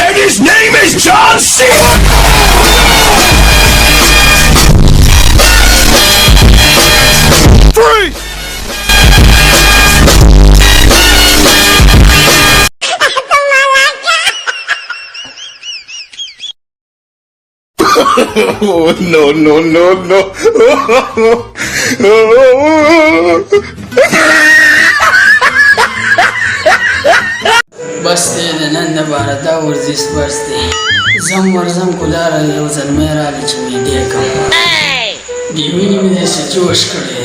And his name is John C. Freeze! Oh, no, no, no, no. بسته د نن لپاره دا ورزش بسته زم ورزم کولار یو ځل مې راغلی چې مې ډېر کم د وینې مې داسې جوش کړی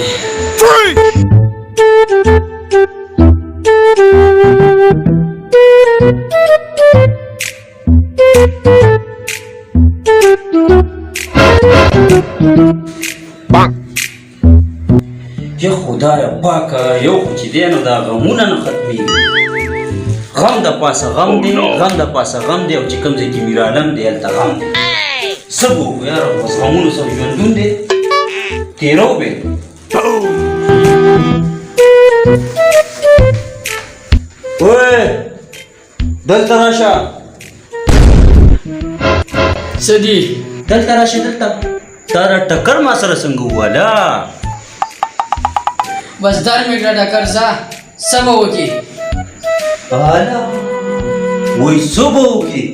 یا خدای پاکه یو خو چې دی نو دا غمونه نه ختمېږي غم د پاسه غم دی غم د پاسه غم دی او چې کوم ځای کې میرعالم دی هلته غم دی څه به وکړو یاره بس غمونو سره ژوندون دی تېرو به وی دلته راشه څه دي دلته راشه دلته تا را ټکر ما سره څنګه وواله بس در مې کړه ډکر ځه څه به وکړي الا وای څه به وکړي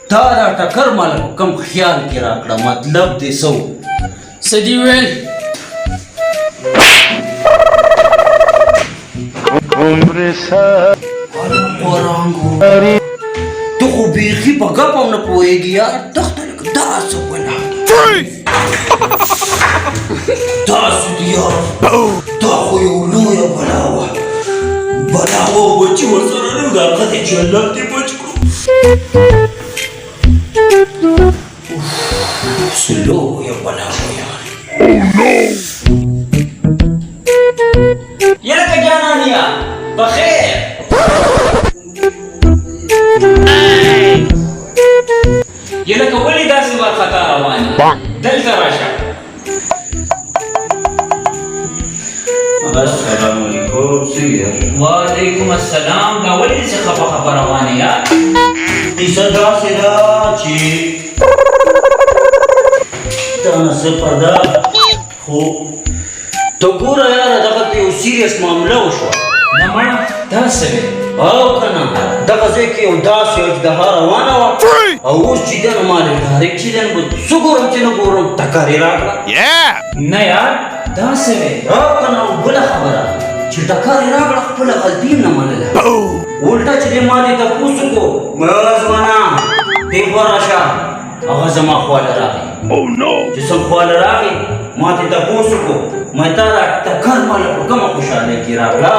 تا را ټکر ماله په کوم خیال کې راکړه مطلب دې څه و څه دي ویل ته خو بیخي په ګپ هم نه پوهېږي یار دښته لکه داسې ولاړ داسې دي یار دا خو یو لویه بلا وه بلا وه بچي ورسره نه وو د هغه دی چې الله دې بچ کړو څه لویه بلا وه یار یلکه جانانیه بخیر یلکه ولې داسې وارخطا روان یې دلته راشه السلام علیکم څنګه وعلیکم السلام دا ولې داسې خفه خفه روان یې یار کیسه داسې ده چې تا نه څه پرده خو ته ګوره یاره دغه یو سیریس معامله وشوه نه مړه داسې وې او که نه دغه ځای کې یو داسې اجدها روانه وه او اوس چې دی نو ما ډایرکټ چې دی نو څه ګورم چې نه ګورم ټکر یې راکړه نه یار داسې وې او که نه بله خبره چې ټکر یې راکړه خپله غلطي هم نه منله الټا چې دی ما دې تپوس وکړو ځوانه پیغور راشه هغه زما خواله راغی چې څوک خواله راغی ما دې تپوس وکړو ما تا دا ټکر ماله په کومه خوشحالۍ کې راغله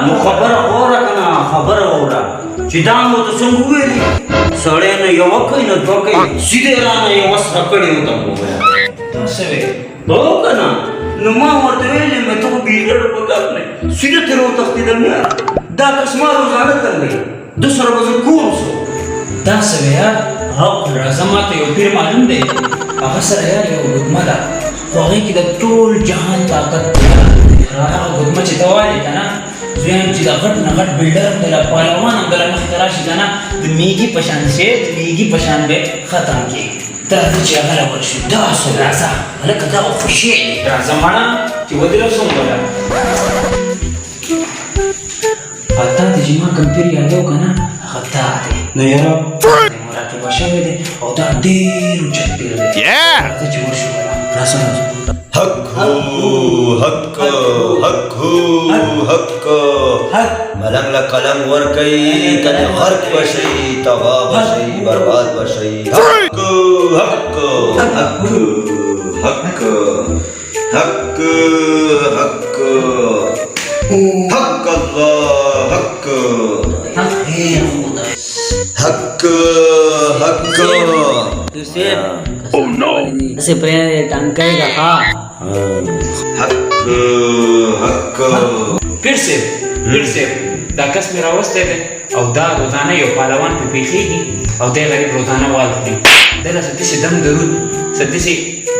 نو خبره واوره که نه خبره واوره چې دا مو ته څنګه وویلې سړی نه یوه کوي نه دوه کوي سیدې رانه یوه سره کړې ورته مو وویل داسې وې هو که نه نو ما ورته ویلې مې ته خو بېګړه په کار نه سیده ترې وتښتېدم یار دا کس ما روزانه تللی ده سره به زه کوم څه داسې وې یار راځه ما ته یو پیر معلوم دی هغه سره یار یو ګوتمه ده خو هغې کې د ټول جهان طاقت دی هغه ګوتمه چې ته وایې که نه زویم چې د غټ نه غټ بلډر هم دله پهلوان هم دله مخې ته راشي که نه د میږي په شان شی د میږي په شان به ختم کړي ته راځه چې هغه له ورشو داسې راځه هلکه دا خو خوشي دی راځه مړه چې ودرېږم وله تا ته چې ما کوم پیر یادو که نه هغه تا دی نو یاره مراقبه شوی دی او دا ډېر اوچت پیر دی راځه چې ورشو وله راځه راځه حق ملنګ له قلم ورکوي کنه غرق بشي تباه بشي برباد بشي حق الله حق Oh no! Se prende tangkai ka حق پیر صاحب دا کس مې راوستی دی او دا روزانه یو پهلوان پې پېښېږي او دی غریب روزانه وال خوري دی له څه داسې دم درود څه داسې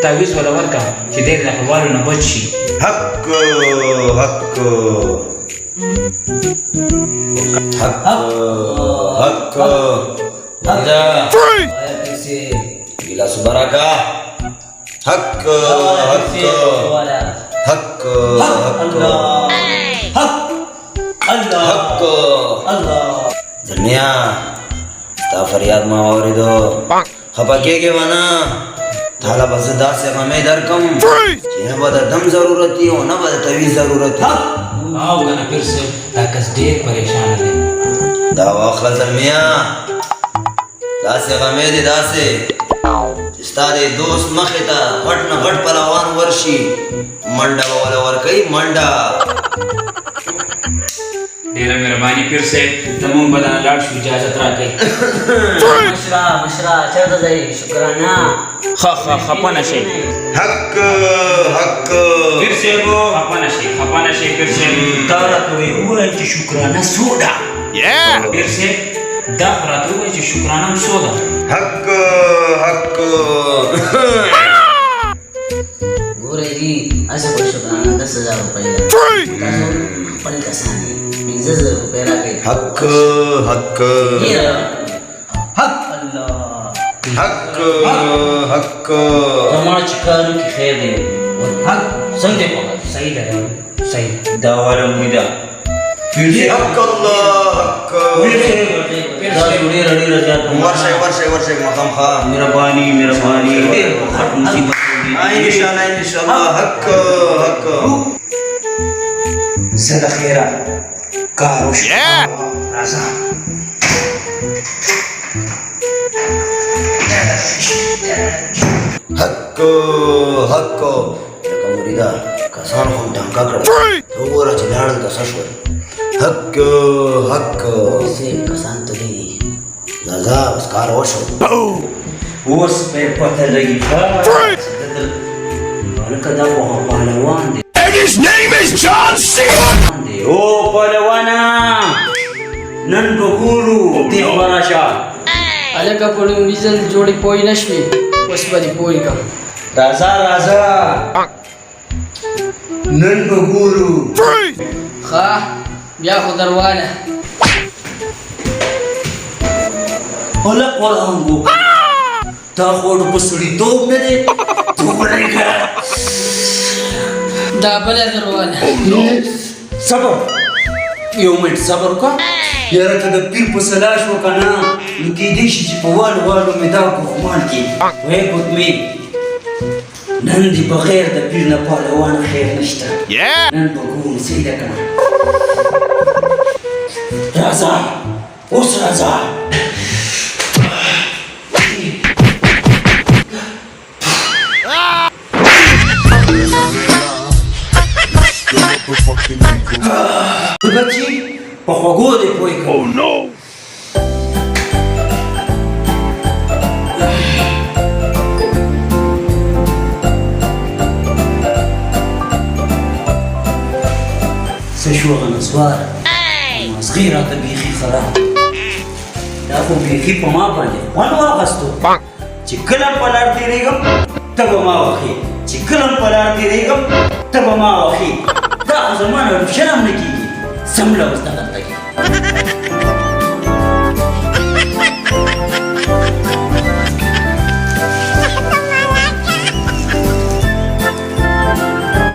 تعویض وله ورکړه چې دی د هوالو نه بچ شي حق حق حق دا गिलास भरा का हक हक हक हक जन्मिया ता फरियाद मा औरिदो खपके के वना थाला बस दास से हमें दरकम जिन्हें बदा दम जरूरती हो ना बदा तवी जरूरती आओ गना फिर से ताकस देख परेशान है दावा खल जन्मिया दास से हमें दे दास से स्तादे दोस्त मखिता घट न घट पलावान वर्षी मंडा वाला वर कई मंडा डेरा मेहरबानी फिर से तमाम बदान लाड शु इजाजत राखे मशरा चलता जाए शुक्राना खपा नशे हक हक फिर से वो खपा नशे फिर से तारा तुवे हुआ कि शुक्राना सोडा फिर से दाखरा तो वो शुक्राना सोदा हक हक गोरे जी ऐसे कोई शुक्राना 10,000 रुपये पण कसानी 20,000 रुपये राखे हक हक हक अल्लाह हक हक तमाम चिकारू की खैर दे हक समझे सही है सही दावाला मुदा फिर से हक अल्लाह हक फिर से जुड़े रड़ी रजा वर्षे वर्षे वर्षे मकाम खा मेहरबानी हट मुसीबत इंशाल्लाह हक हक सदा खैरा कारोश राजा हक हक कमुरीदा कसान हम ढंका कर तो वो रचनाड़ का सशवर हक हक से कसान तो नहीं लजा उसकार वशो उस पे पता लगी कदा वो पहलवान दे His name is John C. ओ पहलवाना नंदो गुरु देवराशा अलग पडून विजन जोडी पोई नशवी वसपदी पोई का राजा नंदो गुरु खा या खुदरवाना होला परांगो ता खोड पसड़ी तो मेरे तो बनेगा दाबला दरवाना सबर यो मिनट सबर का यार कदा पीर पसलाश वकना उनकी देश जी पवाल वालो में दा को मान की वे खुद में नंदी बगैर द पीर न पहलवान खैर नश्ता नंद बगून सीधा कना राजा उस राजा बच्ची पखवागो दे कोई को No! سشوغ نصوار صغيرة تبيخي خراب تاخو بيخي بما باندي وانو آغستو چکلم پلار تیریگم تبا ما وخی چکلم پلار تیریگم تبا ما وخی دا زمان رو شرم نکی سملا بستان تکی